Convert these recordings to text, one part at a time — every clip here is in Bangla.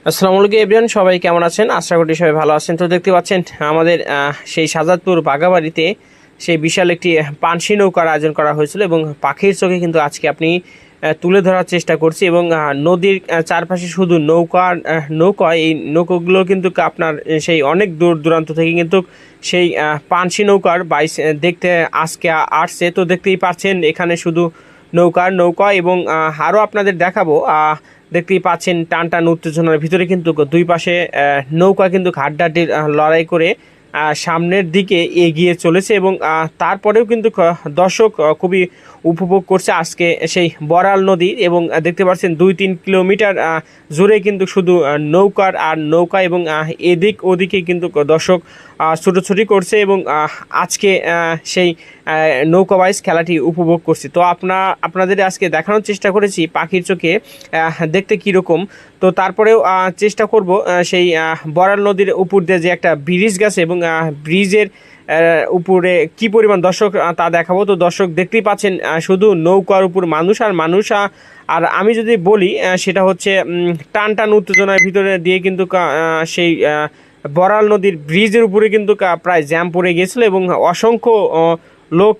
আসসালামু আলাইকুম এভরিওয়ান, সবাই কেমন আছেন? আশা করি সবাই ভালো আছেন। তো দেখতে পাচ্ছেন আমাদের সেই সাজাদপুর বাগাবাড়িতে সেই বিশাল একটি পানসি নৌকার আয়োজন করা হয়েছিল এবং পাখির চোখে কিন্তু আজকে আপনি তুলে ধরার চেষ্টা করছি। এবং নদীর চারপাশে শুধু নৌকা এই নৌকাগুলো কিন্তু আপনার সেই অনেক দূর দূরান্ত থেকে কিন্তু সেই পানসি নৌকার বাইস দেখতে আজকে আসছে। তো দেখতেই পাচ্ছেন এখানে শুধু নৌকা এবং আরও আপনাদের দেখাবো। দেখতেই পাচ্ছেন টান টান উত্তেজনার ভিতরে কিন্তু দুই পাশে নৌকা কিন্তু হাড্ডাহাড্ডির লড়াই করে সামনের দিকে এগিয়ে চলেছে। এবং তারপরেও কিন্তু দর্শক খুবই উপভোগ করছে আজকে সেই বড়াল নদী। এবং দেখতে পাচ্ছেন 2-3 কিলোমিটার জুড়ে কিন্তু শুধু নৌকা এবং এদিক ওদিকে কিন্তু দর্শক ছুটোছুটি করছে এবং আজকে সেই নৌকা বাইচ খেলাটি উপভোগ করছি। তো আপনাদের আজকে দেখানোর চেষ্টা করেছি পাখির চোখে দেখতে কীরকম। তো তারপরেও চেষ্টা করব সেই বড়াল নদীর উপর দিয়ে যে একটা ব্রিজ গেছে এবং ব্রিজের উপরে কি পরিমাণ দর্শক তা দেখাবো। তো দর্শক দেখতেই পাচ্ছেন শুধু নৌকার উপর মানুষ আর আমি যদি বলি সেটা হচ্ছে টান টান উত্তেজনার ভিতরে দিয়ে কিন্তু সেই বড়াল নদীর ব্রিজের উপরে কিন্তু প্রায় জ্যাম পড়ে গিয়েছিল এবং অসংখ্য লোক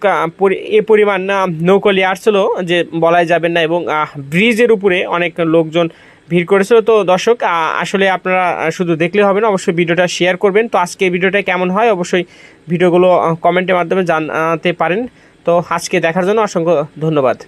এ পরিমাণ নৌকা নিয়ে আসছিল যে বলাই যাবে না। এবং ব্রিজের উপরে অনেক লোকজন ভিড় করেছিল। তো দর্শক আসলে আপনারা শুধু দেখলে হবে না, অবশ্যই ভিডিওটা শেয়ার করবেন। তো আজকে ভিডিওটা কেমন হয় অবশ্যই ভিডিওগুলো কমেন্টের মাধ্যমে জানাতে পারেন। তো আজকে দেখার জন্য অসংখ্য ধন্যবাদ।